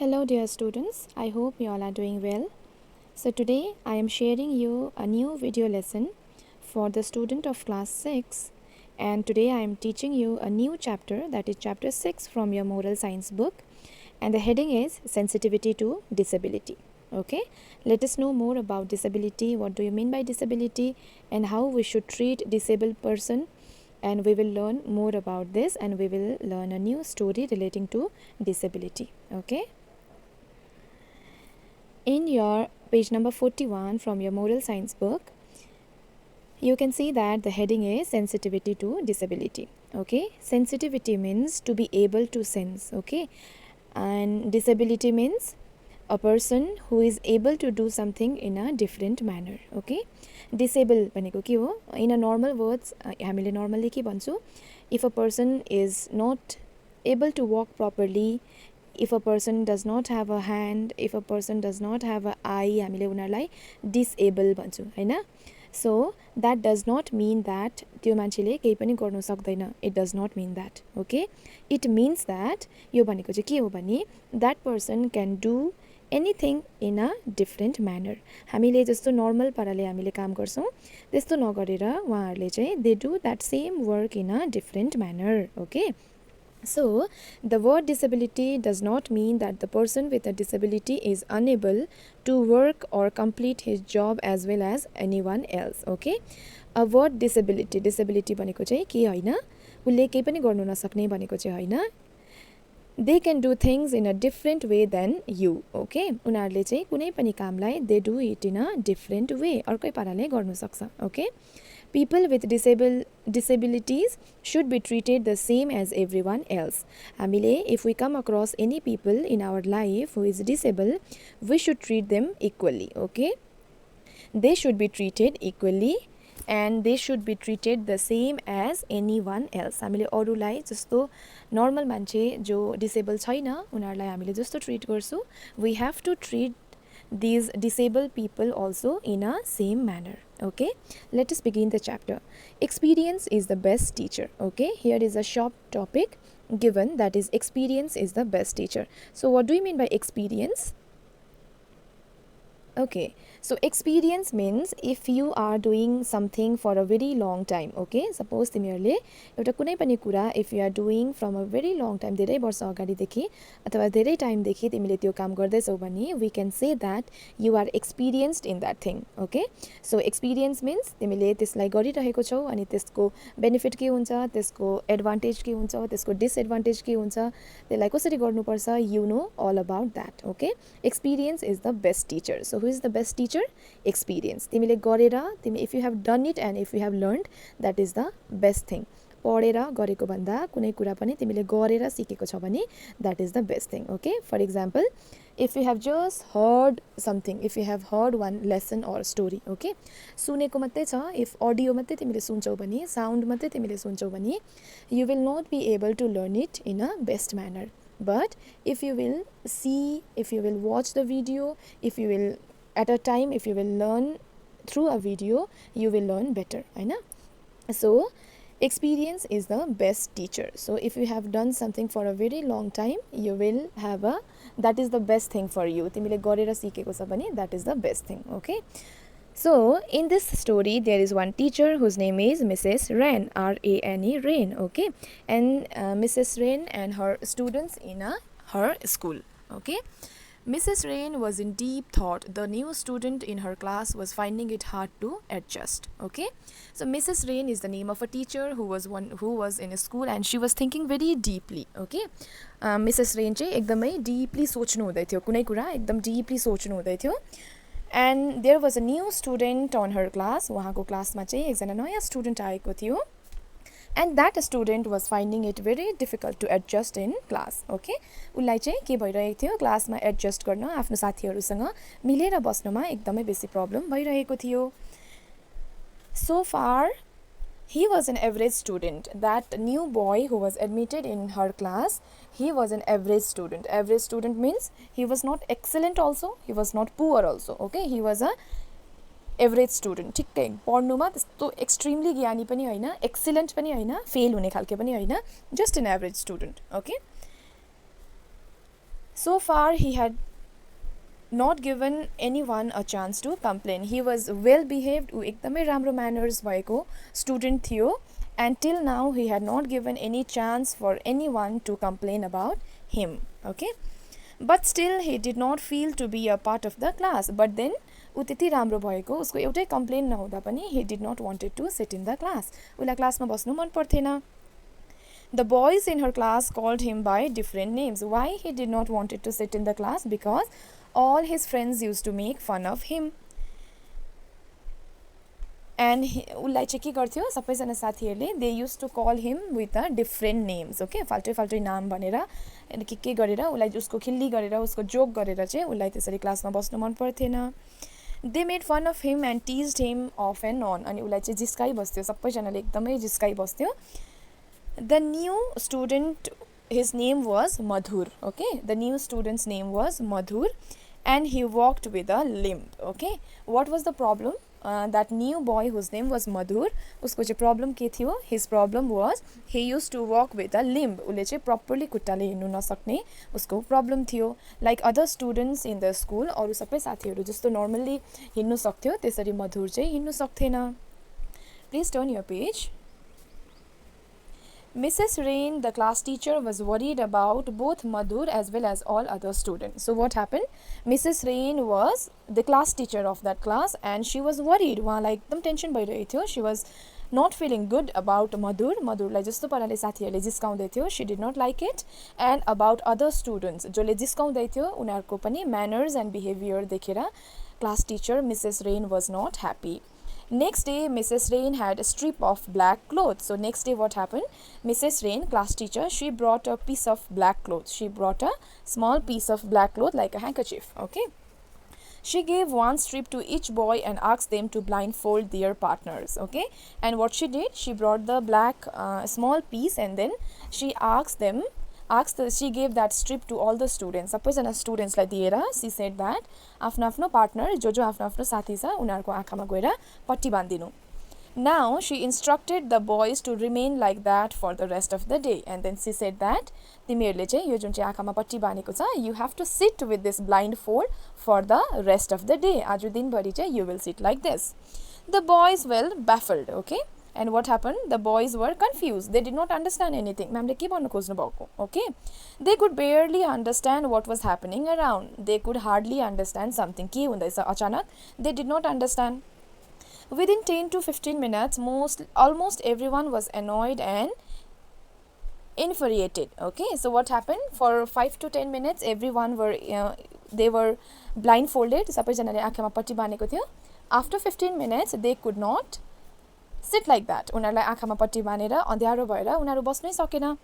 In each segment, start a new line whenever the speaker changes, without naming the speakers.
Hello dear students, I hope you all are doing well. So today I am sharing you a new video lesson for the student of class 6, and today I am teaching you a new chapter, that is chapter 6 from your moral science book, and the heading is sensitivity to disability. Okay, let us know more about disability. What do you mean by disability and how we should treat disabled person, and we will learn more about this, and we will learn a new story relating to disability. Okay, in your page number 41 from your moral science book, you can see that the heading is sensitivity to disability. Okay, sensitivity means to be able to sense. Okay, and disability means a person who is able to do something in a different manner. Okay, disable भनेको के हो? In a normal words, हामीले normally के भन्छौँ? If a person is not able to walk properly, if a person does not have a hand, if a person does not have an eye, हामीले उनीहरूलाई disable भन्छौँ हैन? So that does not mean that त्यो मान्छेले केही पनि गर्न सक्दैन. It does not mean that. Okay, it means that यो भनेको चाहिँ के हो भने that person can do anything in a different manner. हामीले जस्तो normal पाराले हामीले काम गर्छौं त्यस्तो नगरेर उहाँहरूले चाहिँ they do that same work in a different manner. Okay, so the word disability does not mean that the person with a disability is unable to work or complete his job as well as anyone else. Okay, a word disability भनेको चाहिँ के हैन, उले केही पनि गर्नु नसक्ने भनेको चाहिँ हैन. They can do things in a different way than you. Okay, उनीहरूले चाहिँ कुनै पनि कामलाई they do it in a different way, अर्कै पाराले गर्नु सक्छ. Okay, people with disabilities should be treated the same as everyone else. हामीले if we come across any people in our life who is disabled, we should treat them equally. Okay, they should be treated equally and they should be treated the same as anyone else. हामीले अरूलाई जस्तो normal मान्छे जो disable छैन उनीहरूलाई हामीले जस्तो treat गर्छौं, we have to treat these disabled people also in a same manner. Okay, let us begin the chapter. Experience is the best teacher. Okay, here is a short topic given, that is experience is the best teacher. So what do you mean by experience? Okay, so experience means if you are doing something for a very long time. Okay, suppose तिमीहरुले एउटा कुनै पनि कुरा if you are doing from a very long time, धेरै वर्ष अगाडिदेखि अथवा धेरै time देखि तिमीले त्यो काम गर्दैछौ भने we can say that you are experienced in that thing. Okay, so experience means तिमीले त्यसलाई गरिरहेको छौ अनि त्यसको बेनिफिट के हुन्छ, त्यसको एडभान्टेज के हुन्छ, त्यसको डिसएडभान्टेज के हुन्छ, त्यसलाई कसरी गर्नुपर्छ, you know all about that. Okay, experience is the best teacher. So who is the best teacher? Experience. तिमीले गरेर तिमी if you have done it and if you have learned, that is the best thing. पढेर गरेको भन्दा कुनै कुरा पनि तिमीले गरेर सिकेको छ भने that is the best thing. Okay, for example, if you have just heard something, if you have heard one lesson or story, okay, सुनेको मात्रै छ, if audio मात्रै तिमीले सुन्छौ भने, sound मात्रै तिमीले सुन्छौ भने, you will not be able to learn it in a best manner. But if you will see, if you will watch the video, if you will at a time, if you will learn through a video, you will learn better. I know. So experience is the best teacher. So if you have done something for a very long time, you will have a, that is the best thing for you. तिमीले गरेर सिकेको छ भने that is the best thing. Okay, so in this story there is one teacher whose name is Mrs. Rain, R-A-N-E, Rain. Okay, and Mrs. Rain and her students in her school. Okay, Mrs. Rain was in deep thought. The new student in her class was finding it hard to adjust. Okay, so Mrs. Rain is the name of a teacher who was in a school and she was thinking very deeply. Okay, Mrs. Rain चाहिँ एकदमै deeply सोच्नु हुँदै थियो, कुनै कुरा एकदम deeply सोच्नु हुँदै थियो. And there was a new student on her class. उहाँको क्लासमा चाहिँ एकजना नयाँ स्टुडेन्ट आएको थियो. And that student was finding it very difficult to adjust in class. Okay, उलाई चाहिँ के भइरहेको थियो, क्लासमा एडजस्ट गर्न आफ्नो साथीहरुसँग मिलेर बस्नमा एकदमै बेसी प्रब्लम भइरहेको थियो. So far he was an average student. That new boy who was admitted in her class, he was an average student. Average student means he was not excellent also, he was not poor also. Okay, he was a average student, ठिक्कै पढ्नुमा त्यस्तो extremely ज्ञानी पनि हैन, excellent पनि हैन, fail हुने खालके पनि हैन, just an average student. Okay, So far he had not given anyone a chance to complain. He was well behaved, ऊ एकदमै राम्रो manners भएको student थियो, and till now he had not given any chance for anyone to complain about him. Okay, but still he did not feel to be a part of the class. But then ऊ त्यति राम्रो भएको, उसको एउटै complain नहुँदा पनि he did not wanted to sit in the class. उसलाई क्लासमा बस्नु मन पर्थेन. The boys in her class called him by different names. Why he did not wanted to sit in the class? Because all his friends used to make fun of him. And उसलाई चाहिँ के गर्थ्यो, सबैजना साथीहरूले they used to call him with a different names. Okay, फाल्टै फाल्टै नाम भनेर अनि के गरेर उसलाई उसको खिल्ली गरेर उसको जोक गरेर चाहिँ उसलाई त्यसरी क्लासमा बस्नु मन पर्थेन. They made fun of him and teased him off and on. अनि उसलाई चाहिँ जिस्काइ बस्थ्यो, सबैजनाले एकदमै जिस्काइ बस्थ्यो. The new student, his name was Madhur. Okay, the new student's name was Madhur, and he walked with a limp. Okay, what was the problem? That new boy whose name was Madhur, उसको चाहिँ problem के थियो? His problem was he used to walk with a limp. उसले चाहिँ properly खुट्टाले हिँड्नु नसक्ने उसको problem थियो. Like other students in the school, अरू सबै साथीहरू जस्तो normally हिँड्नु सक्थ्यो, त्यसरी मधुर चाहिँ हिँड्नु सक्थेन. Please turn your page. Mrs. Rain, the class teacher, was worried about both Madhur as well as all other students. So what happened? Mrs. Rain was the class teacher of that class and she was worried. उहाँलाई एकदम tension भइरहेको थियो. She was not feeling good about Madhur. मधुरलाई जस्तो पाराले साथीहरूले जिस्काउँदै थियो, she did not like it. And about other students, जसले जिस्काउँदै थियो उनीहरूको पनि manners and behavior देखेर class teacher Mrs. Rain was not happy. Next day, Mrs. Rain had a strip of black clothes. So next day what happened? Mrs. Rain, class teacher, she brought a piece of black clothes. She brought a small piece of black cloth like a handkerchief. Okay. She gave one strip to each boy and asked them to blindfold their partners. Okay. And what she did, she brought the black small piece and then she she gave that strip to all the students. सबैजना स्टुडेन्ट्सलाई दिएर she said that आफ्नो आफ्नो partner जो आफ्नो आफ्नो साथी छ उनीहरूको आँखामा गएर पट्टी बान्दिनु. Now she instructed the boys to remain like that for the rest of the day. And then she said that तिमीहरूले चाहिँ यो जुन चाहिँ आँखामा पट्टी बानेको छ, you have to sit with this blindfold for the rest of the day. आज दिनभरि चाहिँ you will sit like this. The boys were baffled. Okay. And what happened? The boys were confused. They did not understand anything. Ma'amले के भन्नु खोज्नु भएको? Okay. They could barely understand what was happening around. They could hardly understand something. के हुँदैछ अचानक? They did not understand. Within 10 to 15 minutes, almost everyone was annoyed and infuriated. Okay. So what happened? For 5 to 10 minutes, everyone were they were blindfolded. सबैजनाले आँखामा पट्टी बानेको थियो. After 15 minutes, they could not sit like that. उनीहरूलाई आँखामा पट्टी बानेर अँध्यारो भएर उनीहरू बस्नै सकेन.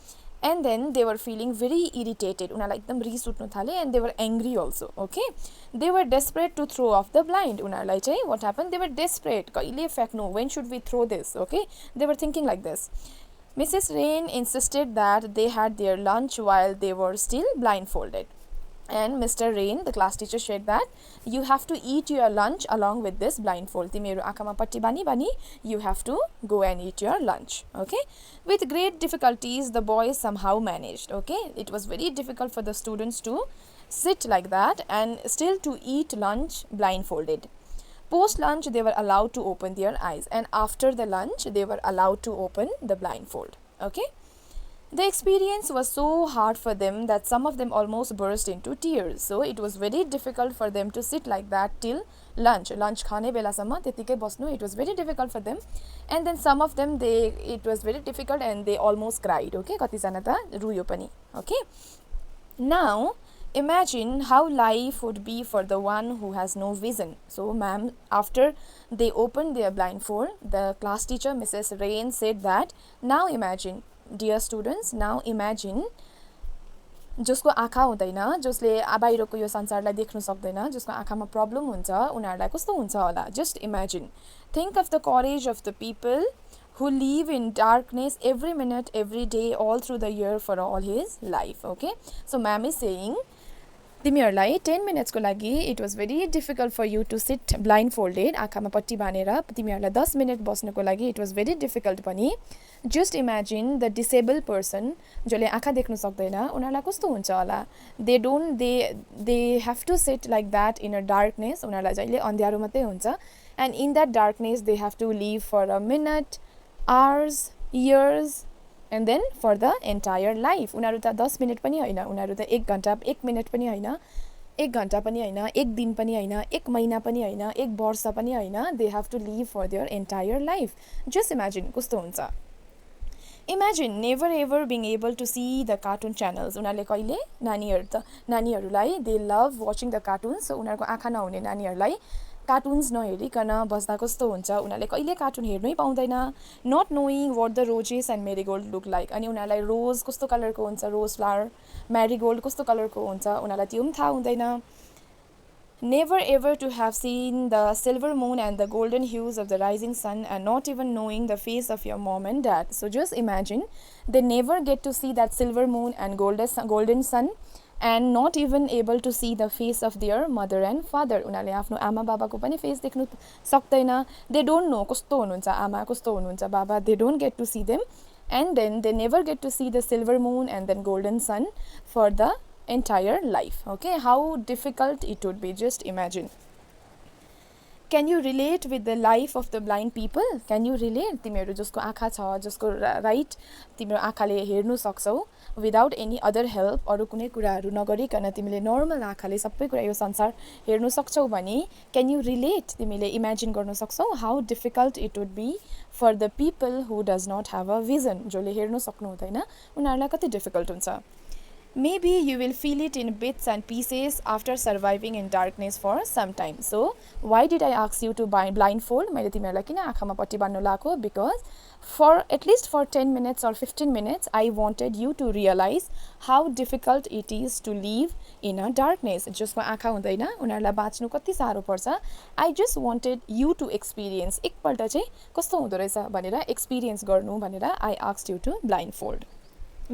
And then they were feeling very irritated. उनीहरूलाई एकदम रिस उठ्न थाले and they were angry also. Okay. They were desperate to throw off the blind. उनीहरूलाई चाहिँ what happened? They were desperate. कहिले फ्याक्नु? When should we throw this? Okay. They were thinking like this. Mrs. Rain insisted that they had their lunch while they were still blindfolded. And Mr. Rain, the class teacher, said that you have to eat your lunch along with this blindfold. तिमीहरू आँखामा पट्टी बानी you have to go and eat your lunch. Okay. With great difficulties, the boys somehow managed. Okay. It was very difficult for the students to sit like that and still to eat lunch blindfolded. Post lunch, they were allowed to open their eyes, and after the lunch, they were allowed to open the blindfold. Okay. The experience was so hard for them that some of them almost burst into tears. So it was very difficult for them to sit like that till lunch. Lunch khane belasama त्यतिकै बस्नु. It was very difficult for them. And then some of them, it was very difficult and they almost cried. Okay, कतिजना त रुयो पनि. Okay. Now imagine how life would be for the one who has no vision. So ma'am, after they opened their blindfold, the class teacher Mrs. Rain said that now imagine, dear students, now imagine जसको आँखा हुँदैन, जसले बाहिरको यो संसारलाई देख्न सक्दैन, जसको आँखामा प्रब्लम हुन्छ, उनीहरूलाई कस्तो हुन्छ होला. Just imagine. Think of the courage of the people who live in darkness every minute, every day, all through the year for all his life. Okay. So ma'am is saying तिमीहरूलाई 10 मिनट्सको लागि it was very difficult for you to sit blindfolded, आँखामा पट्टी बाँधेर तिमीहरूलाई 10 minute बस्नको लागि it was very difficult पनि। Just imagine the disable person जसले आँखा देख्नु सक्दैन, उनीहरूलाई कस्तो हुन्छ होला। They have to sit like that in a darkness, उनीहरूलाई जहिले अँध्यारो मात्रै हुन्छ। And in that darkness they have to live for a minute, hours, years and then for the entire life. उनीहरू त 10 मिनट पनि होइन, उनीहरू त 1 घन्टा 1 मिनट पनि होइन, 1 घन्टा पनि होइन, 1 दिन पनि होइन, 1 महिना पनि होइन, 1 वर्ष पनि होइन, they have to live for their entire life. Just imagine कस्तो हुन्छ। Imagine never ever being able to see the cartoon channels. उनीहरूले कहिले नानीहरूलाई they love watching the cartoons, so उनीहरूको आँखा नहुने नानीहरूलाई कार्टुन्स नहेरिकन बस्दा कस्तो हुन्छ। उनीहरूले कहिले कार्टुन हेर्नै पाउँदैन, not knowing what the roses and marigold look like. अनि उनीहरूलाई रोज कस्तो कलरको हुन्छ, रोज फ्लावर, मेरीगोल्ड कस्तो कलरको हुन्छ, उनीहरूलाई त्यो पनि थाहा हुँदैन। Never ever to have seen the silver moon and the golden hues of the rising sun and not even knowing the face of your mom and dad. So just imagine, they never get to see that silver moon and golden sun and not even able to see the face of their mother and father. उनीहरूले आफ्नो आमा बाबाको पनि face देख्नु सक्दैन। They don't know कस्तो हुनुहुन्छ आमा, कस्तो हुनुहुन्छ बाबा, they don't get to see them, and then they never get to see the silver moon and then golden sun for the entire life. Okay, how difficult it would be, just imagine. Can you relate with the life of the blind people? Can you relate? तिमीहरू जसको आँखा छ, जसको right तिम्रो आँखाले हेर्नु सक्छौ without any other help, अरू कुनै कुराहरू नगरिकन तिमीले नर्मल आँखाले सबै कुरा यो संसार हेर्नु सक्छौ भने क्यान यु रिलेट? तिमीले इमेजिन गर्न सक्छौ how difficult it would be for the people who does not have a vision. जसले हेर्नु सक्नु हुँदैन उनीहरूलाई कति डिफिकल्ट हुन्छ। Maybe you will feel it in bits and pieces after surviving in darkness for some time. So, why did I ask you to blindfold? मैले तिमीहरूलाई किन आँखामा पट्टी बान्नु लाएको? Because for at least for 10 minutes or 15 minutes, I wanted you to realize how difficult it is to live in a darkness. जसको आँखा हुँदैन उनीहरूलाई बाँच्नु कति साह्रो पर्छ। I just wanted you to experience, एकपल्ट चाहिँ कस्तो हुँदो रहेछ भनेर एक्सपिरियन्स गर्नु भनेर I asked you to blindfold.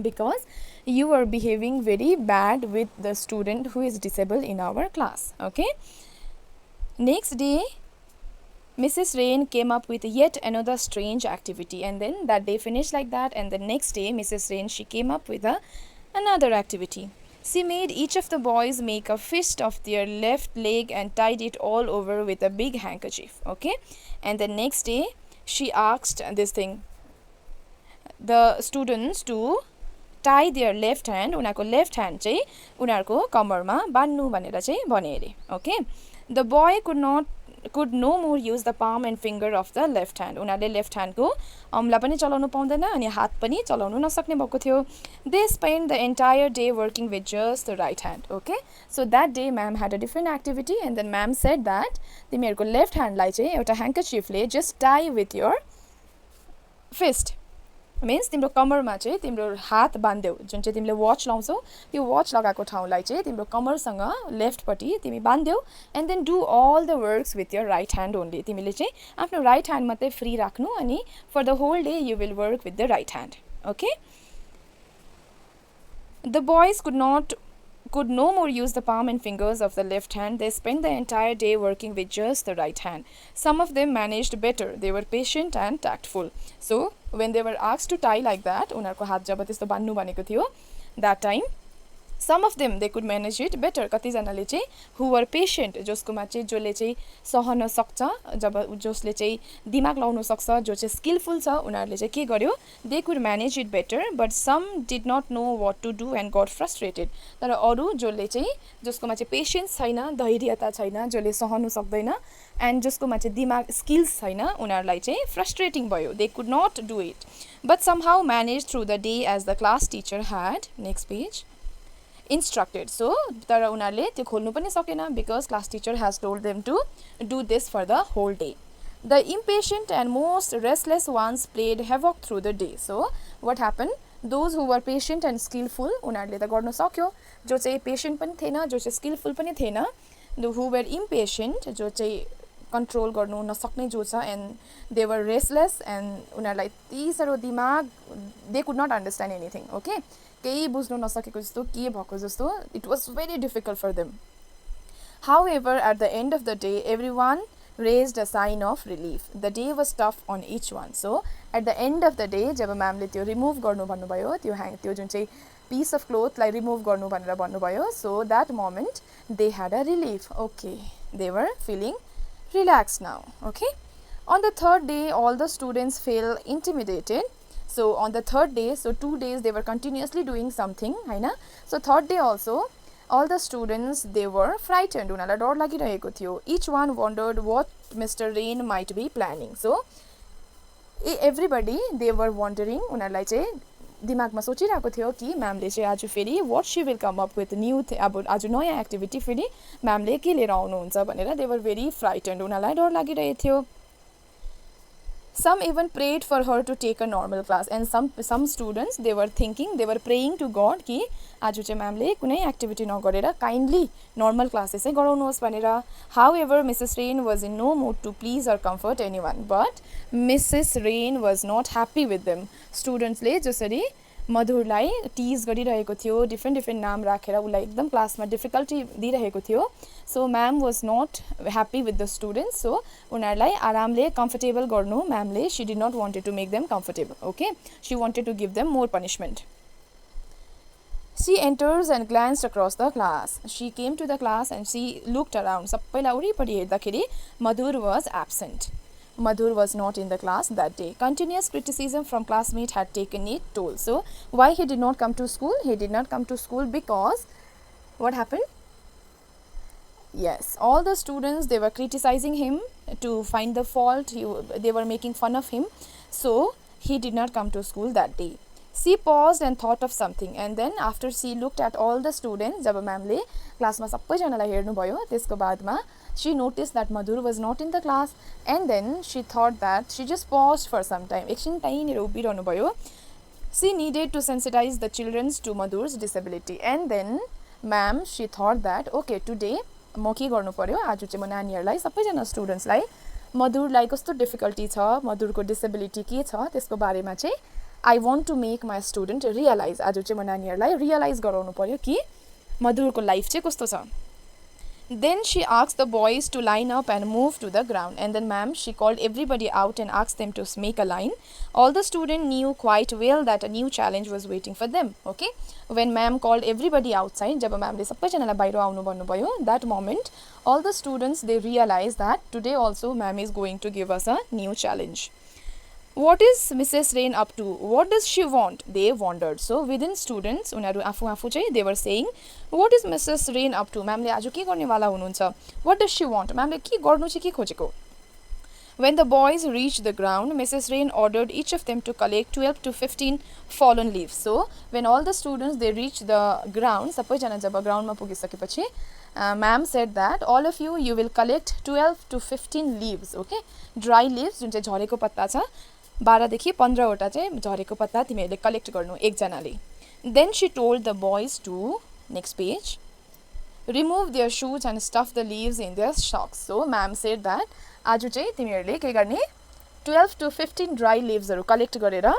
Because you were behaving very bad with the student who is disabled in our class. Okay, next day Mrs. Rain came up with yet another strange activity, and then that day finished like that, and the next day Mrs. Rain, she came up with another activity. She made each of the boys make a fist of their left leg and tied it all over with a big handkerchief. Okay, and the next day she asked the students to tie their left hand, उनीहरूको left hand चाहिँ उनीहरूको कमरमा बान्नु भनेर चाहिँ भने अरे। Okay, the boy could no more use the palm and finger of the left hand. उनीहरूले left ह्यान्डको औँला पनि चलाउनु पाउँदैन अनि हात पनि चलाउनु नसक्ने भएको थियो। They spent the entire day working with just the right hand. Okay, so that day ma'am had a different activity, and then ma'am said that तिमीहरूको लेफ्ट ह्यान्डलाई चाहिँ एउटा ह्यान्करचिफले just tie with your fist. Means तिम्रो कमरमा चाहिँ तिम्रो हात बाँध्यौ, जुन चाहिँ तिमीले वाच लाउँछौ त्यो वाच लगाएको ठाउँलाई चाहिँ तिम्रो कमरसँग लेफ्टपट्टि तिमी बाँध्यौ, and then do all the works with your right hand only. तिमीले चाहिँ आफ्नो राइट ह्यान्ड मात्रै फ्री राख्नु अनि for the whole day you will work with the right hand. Okay, the boys could no more use the palm and fingers of the left hand. They spent the entire day working with just the right hand. Some of them managed better. They were patient and tactful. So when they were asked to tie like that, उनीहरूको हात जब त्यस्तो बान्नु भनेको थियो, that time some of them they could manage it better. कतिजनाले चाहिँ who were patient, जसकोमा चाहिँ जसले चाहिँ सहन सक्छ, जब जसले चाहिँ दिमाग लाउन सक्छ, जो चाहिँ स्किलफुल छ, उनीहरूले चाहिँ के गर्यो, they could manage it better, but some did not know what to do and got frustrated. तर अरू जसले चाहिँ जसकोमा चाहिँ पेशेन्स छैन, धैर्यता छैन, जसले सहनु सक्दैन एन्ड जसकोमा चाहिँ दिमाग स्किल्स छैन, उनीहरूलाई चाहिँ फ्रस्ट्रेटिङ भयो. They could not do it, but somehow managed through the day as the class teacher had, next page, instructed. So तर उनीहरूले त्यो खोल्नु पनि सकेन because class teacher has told them to do this for the whole day. The impatient and most restless ones played havoc through the day. So what happened? Those who were patient and skillful, उनीहरूले त गर्न सक्यो, जो चाहिँ patient पनि थिएन, जो चाहिँ स्किलफुल पनि थिएन, who were impatient, जो चाहिँ कन्ट्रोल गर्नु नसक्ने जो छ, and they were restless and उनीहरूलाई यति साह्रो दिमाग, they could not understand anything. Okay, केही बुझ्नु नसकेको जस्तो के भएको जस्तो it was very difficult for them. However, at the end of the day, everyone raised a sign of relief. The day was tough on each one. So, at the end of the day, जब म्यामले त्यो remove गर्नु भन्नुभयो, त्यो जुन चाहिँ piece of cloth लाई remove गर्नु भनेर भन्नुभयो, so that moment they had a relief. Okay, they were feeling relaxed now. Okay. On the third day, all the students felt intimidated. So on the third day, so 2 days they were continuously doing something, हैन? So third day also, all the students, they were frightened. उनीहरूलाई डर लागिरहेको थियो. Each one wondered what Mr. Rain might be planning. So everybody, they were wondering, उनीहरूलाई चाहिँ दिमागमा सोचिरहेको थियो कि म्यामले चाहिँ आज फेरि what she will come up with new अब आज नयाँ एक्टिभिटी फेरि म्यामले के लिएर आउनुहुन्छ भनेर they were very frightened. उनीहरूलाई डर लागिरहेको थियो. Some even prayed for her to take a normal class, and some students, they were thinking, they were praying to God कि आज चाहिँ म्यामले कुनै एक्टिभिटी नगरेर काइन्डली नर्मल क्लासेस चाहिँ गराउनुहोस् भनेर. However, Mrs. Rain was in no mood to please or comfort anyone, but Mrs. Rain was not happy with them. Students ले जसरी मधुरलाई टीज गरिरहेको थियो, डिफ्रेन्ट नाम राखेर उसलाई एकदम क्लासमा डिफिकल्टी दिइरहेको थियो. So ma'am was not happy with the students. So उनीहरूलाई आरामले कम्फर्टेबल गर्नु म्यामले she did not wanted to make them comfortable. Okay, she wanted to give them more punishment. She enters and glanced across the class. She came to the class and she looked around. सबैलाई वरिपरि हेर्दाखेरि Madhur was absent. Madhur was not in the class that day. Continuous criticism from classmates had taken its toll. So, why he did not come to school? He did not come to school because what happened? Yes, all the students, they were criticizing him to find the fault. They were making fun of him. So, he did not come to school that day. She paused and thought of something, and then after she looked at all the students, जब म्यामले क्लासमा सबैजनालाई हेर्नुभयो त्यसको बादमा she noticed that Madhur was not in the class, and then she thought that she just paused for some time. एकछिन त्यहीँनिर उभिरहनु भयो. She needed to sensitize the children to Madhur's disability, and then ma'am, she thought that okay, today म के गर्नु पर्यो, आज चाहिँ म नानीहरूलाई सबैजना स्टुडेन्ट्सलाई मधुरलाई कस्तो डिफिकल्टी छ, मधुरको डिसेबिलिटी के छ त्यसको बारेमा चाहिँ I want to make my student realize. आज चाहिँ म नानीहरूलाई रियलाइज गराउनु पर्यो कि मधुरको लाइफ चाहिँ कस्तो छ. Then she asked the boys to line up and move to the ground. And then ma'am, she called everybody out and asked them to make a line. All the students knew quite well that a new challenge was waiting for them. Okay? When ma'am called everybody outside, जब म्यामले सबैजनालाई बाहिर आउनु भन्नुभयो, that moment, all the students, they realized that today also ma'am is going to give us a new challenge. What is Mrs. Rain up to? What does she want? They wondered. So within students, उनीहरू आफू चाहिँ they were saying, what is Mrs. Rain up to? म्यामले आज के गर्नेवाला हुनुहुन्छ? What does she want? म्यामले के गर्नु चाहिँ के खोजेको? When the boys reached the ground, Mrs. Rain ordered each of them to collect 12 to 15 fallen leaves. So when all the students, they reached the ground, सबैजना जब ग्राउन्डमा पुगिसकेपछि ma'am said that all of you, you will collect 12 to 15 leaves. Okay, dry leaves जुन चाहिँ झरेको पत्ता छ 12 देखि 15 वटा चाहिँ झरेको पत्ता तिमीहरूले कलेक्ट गर्नु एकजनाले. Then she told the boys to, next page, remove their shoes and stuff the leaves in their socks. So ma'am said that आज चाहिँ तिमीहरूले के गर्ने 12 to 15 dry leaves हरु कलेक्ट गरेर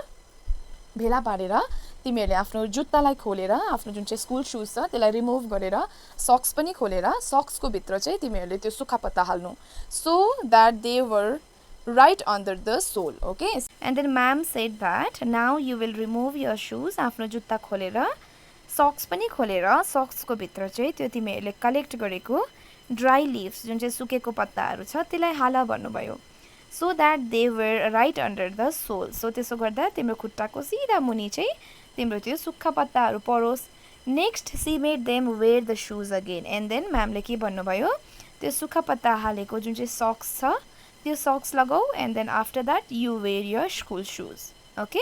भेला पारेर तिमीहरूले आफ्नो जुत्तालाई खोलेर आफ्नो जुन चाहिँ स्कुल शूज छ त्यसलाई रिमुभ गरेर सक्स पनि खोलेर सक्सको भित्र चाहिँ तिमीहरूले त्यो सुक्खा पत्ता हाल्नु, so that they were right under the sole. Okay, and then ma'am said that now you will remove your shoes. आफ्नो जुत्ता खोलेर सक्स पनि खोलेर सक्सको भित्र चाहिँ त्यो तिमीहरूले कलेक्ट गरेको ड्राई लिव्स जुन चाहिँ सुकेको पत्ताहरू छ त्यसलाई हाल भन्नुभयो, so that they were right under the sole. So त्यसो गर्दा तिम्रो खुट्टाको सिधा मुनि चाहिँ तिम्रो त्यो सुक्खा पत्ताहरू परोस्. Next she made them wear the shoes again, and then म्यामले के भन्नुभयो त्यो सुक्खा पत्ता हालेको जुन चाहिँ सक्स छ त्यो सक्स लगाऊ, and then after that you wear your school shoes. Okay,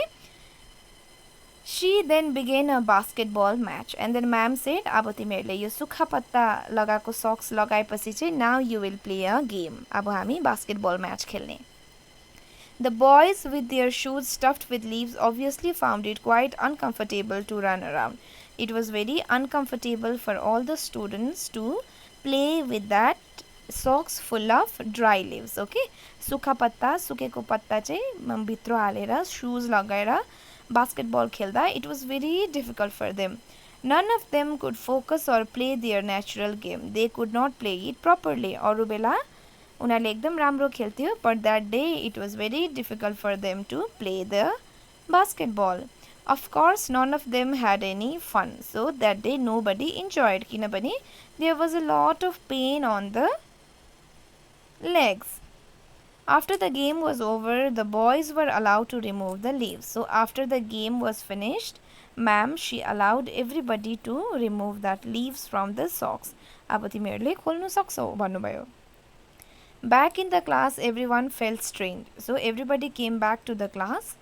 she then began a basketball match, and then ma'am said अब तिमीहरूले यो सुक्खा पत्ता लगाएको सक्स लगाएपछि चाहिँ now you will play a game. अब हामी बास्केटबल म्याच खेल्ने. The boys with their shoes stuffed with leaves obviously found it quite uncomfortable to run around. It was very uncomfortable for all the students to play with that socks full of dry leaves. Okay, सुक्खा पत्ता सुकेको पत्ता चाहिँ भित्र हालेर shoes लगाएर basketball खेल्दा it was very difficult for them. None of them could focus or play their natural game. They could not play it properly. अरू बेला उनीहरूले एकदम राम्रो खेल्थ्यो, but that day it was very difficult for them to play the basketball. Of course, none of them had any fun. So that day nobody enjoyed किनभने there was a lot of pain on the legs. After the game was over, the boys were allowed to remove the leaves. So after the game was finished, ma'am, she allowed everybody to remove that leaves from the socks. अब तिमीहरूले खोल्नु सक्छौ भन्नुभयो. Back in the class, everyone felt strained. So everybody came back to the class.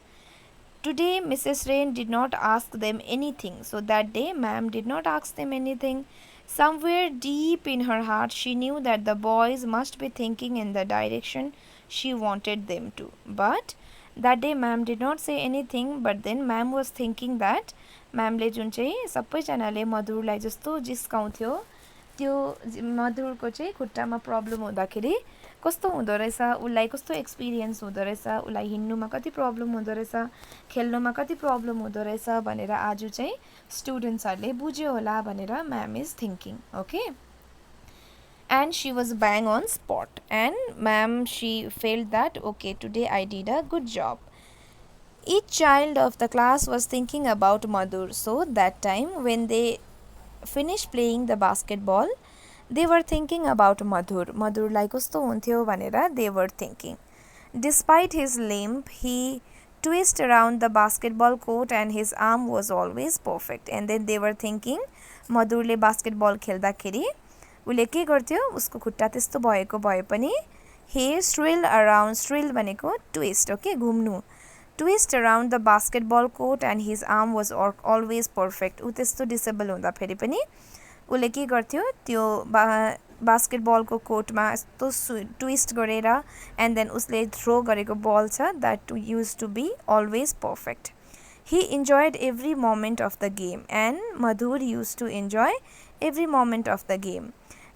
Today, Mrs. Rain did not ask them anything. So that day, ma'am did not ask them anything. Somewhere deep in her heart, she knew that the boys must be thinking in the direction she wanted them to. But that day, ma'am did not say anything. But then, ma'am was thinking that म्यामले जुन चाहिँ सबैजनाले मधुरलाई जस्तो जिस्काउँथ्यो, त्यो मधुरको चाहिँ खुट्टामा problem हुँदाखेरि कस्तो हुँदो रहेछ, उसलाई कस्तो एक्सपिरियन्स हुँदो रहेछ, उसलाई हिँड्नुमा कति प्रब्लम हुँदो रहेछ, खेल्नुमा कति प्रब्लम हुँदो रहेछ भनेर आज चाहिँ स्टुडेन्ट्सहरूले बुझ्यो होला भनेर ma'am is thinking. Okay, and she was bang on spot, and ma'am, she felt that okay, today I did a good job. Each child of the class was thinking about Madhur. So that time when they finished playing the basketball, they were thinking about Madhur. Madhur like kasto hunthyo bhanera they were thinking. Despite his limp, he twisted around the basketball court and his arm was always perfect. And then they were thinking Madhurle basketball खेल्दाखेरि उसले के गर्थ्यो, उसको खुट्टा त्यस्तो भएको भए पनि he swirled around, swirl भनेको twist, okay, घुम्नु, twist around the basketball court and his arm was always perfect. उ त्यस्तो डिसेबल हुँदा फेरि पनि उसले के गर्थ्यो, त्यो बास्केटबलको कोर्टमा यस्तो ट्विस्ट गरेर एन्ड देन उसले थ्रो गरेको बल छ that used to be always perfect. He enjoyed every moment of the game, and Madhur used to enjoy every moment of the game.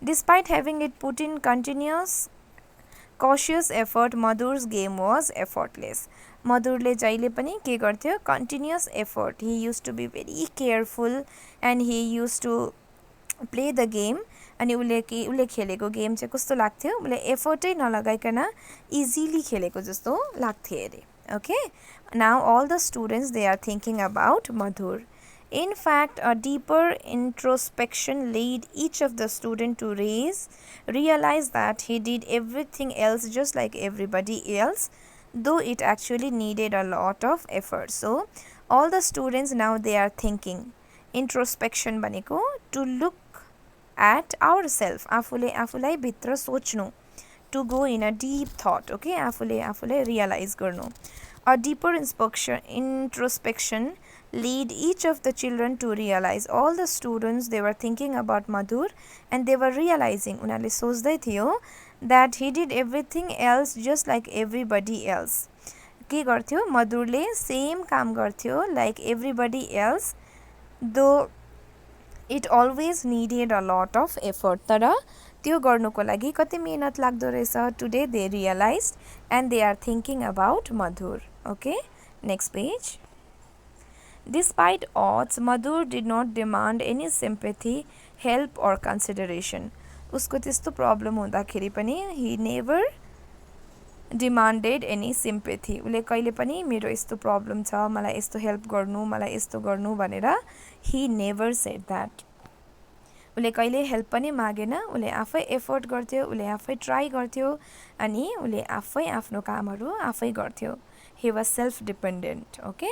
Despite having it put in continuous, cautious effort, Madhur's game was effortless. Madhurle jaile pani ke garthyo, continuous effort. He used to be very careful and he used to play the game. अनि उसले खेलेको game चाहिँ कस्तो लाग्थ्यो, उसले एफर्टै नलगाइकन easily खेलेको जस्तो लाग्थ्यो अरे. Okay, now all the students, they are thinking about Madhur. In fact, a deeper introspection led each of the students to realize that he did everything else just like everybody else, though it actually needed a lot of effort. So all the students now they are thinking. Introspection भनेको to look at ourselves, आफूलाई भित्र सोच्नु, to go in a deep thought. Okay, आफूले realize गर्नु. A deeper introspection lead each of the children to realize. All the students, they were thinking about Madhur and they were realizing, उनीहरूले सोच्दै थियो that he did everything else just like everybody else. के गर्थ्यो, मधुरले same काम गर्थ्यो like everybody else, though it always needed a lot of effort. तर त्यो गर्नुको लागि कति मेहनत लाग्दो रहेछ. Today they realized and they are thinking about Madhur. Okay, next page. Despite odds, Madhur did not demand any sympathy, help or consideration. उसको त्यस्तो प्रब्लम हुँदाखेरि पनि he never demanded any sympathy. उसले कहिले पनि मेरो यस्तो प्रब्लम छ, मलाई यस्तो हेल्प गर्नु, मलाई यस्तो गर्नु भनेर he never said that. उसले कहिले हेल्प पनि मागेन, उसले आफै एफर्ट गर्थ्यो, उसले आफै ट्राई गर्थ्यो अनि उसले आफै आफ्नो कामहरू आफै गर्थ्यो. He was self-dependent. Okay,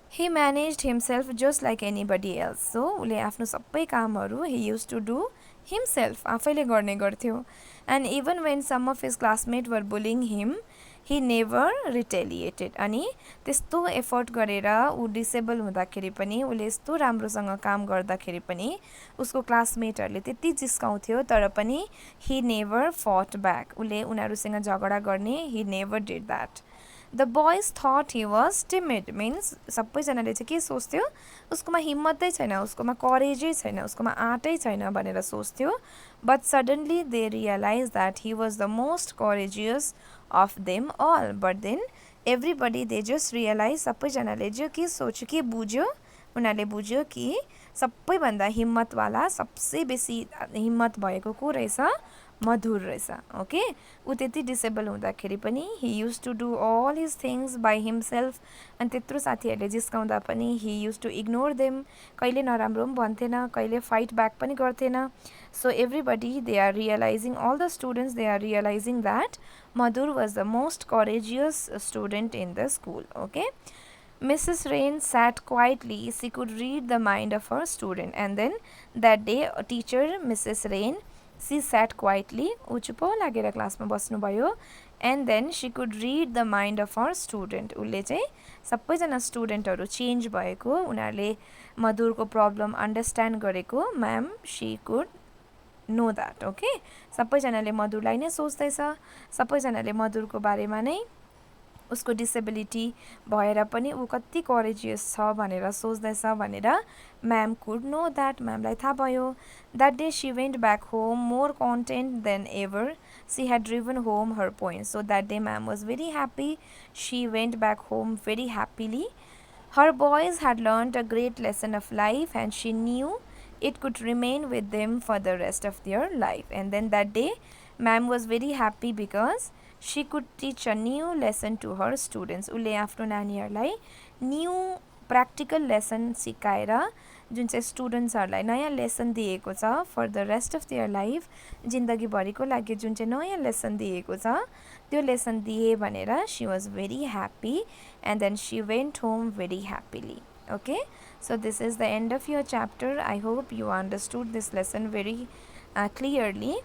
he managed himself just like anybody else. So उसले आफ्नो सबै कामहरू he used to do himself, आफैले गर्ने गर्थ्यो. And even when some of his classmates were bullying him, he never retaliated. अनि त्यस्तो एफर्ट गरेर ऊ डिसेबल हुँदाखेरि पनि, उसले यस्तो राम्रोसँग काम गर्दाखेरि पनि उसको क्लासमेटहरूले त्यति जिस्काउँथ्यो तर पनि he never fought back. उसले उनीहरूसँग झगडा गर्ने he never did that. The boys thought he was timid. Means सबैजनाले चाहिँ के सोच्थ्यो, उसकोमा हिम्मतै छैन, उसकोमा करेजै छैन, उसकोमा आँटै छैन भनेर सोच्थ्यो. But suddenly they realized that he was the most courageous of them all. But then everybody they just realize सबैजनाले जो के सोच्यो के बुझ्यो उनीहरूले बुझ्यो कि सबैभन्दा हिम्मतवाला सबसे बेसी हिम्मत भएको को रहेछ मधुर रहेछ ओके ऊ त्यति डिसेबल हुँदाखेरि पनि he use to do all his things by himself अनि त्यत्रो साथीहरूले जिस्काउँदा पनि he use to ignore them कहिले नराम्रो पनि भन्थेन कहिले फाइट ब्याक पनि गर्थेन so everybody they are realizing all the students they are realizing that Madhur was the most courageous student in the school. Okay. Mrs. Rain sat quietly. She could read the mind of her student. And then that day, a teacher, Mrs. Rain, she sat quietly. ऊ चुप लागेर क्लासमा बस्नुभयो. And then she could read the mind of her student. उसले चाहिँ सबैजना स्टुडेन्टहरू change भएको उनीहरूले मधुरको प्रब्लम अन्डरस्ट्यान्ड गरेको ma'am she could know that okay सबैजनाले मधुरलाई नै सोच्दैछ सबैजनाले मधुरको बारेमा नै उसको डिसेबिलिटी भएर पनि ऊ कति करेजियस छ भनेर सोच्दैछ भनेर म्याम कुड नो द्याट म्यामलाई थाहा भयो that day she went back home more content than ever she had driven home her point so that day ma'am was very happy she went back home very happily her boys had learned a great lesson of life and she knew it could remain with them for the rest of their life. And then that day, ma'am was very happy because she could teach a new lesson to her students. Ulle after नानीहरुलाई new practical lesson सिकाएर जुन चाहिँ स्टुडेन्ट्सहरूलाई नयाँ lesson दिएको छ for the rest of their life जिन्दगीभरिको लागि जुन चाहिँ नयाँ लेसन दिएको छ त्यो लेसन दिए भनेर she was very happy and then she went home very happily okay so this is the end of your chapter I hope you understood this lesson very clearly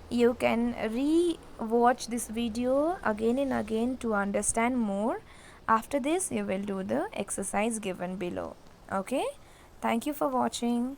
you can re-watch this video again and again to understand more after this you will do the exercise given below okay thank you for watching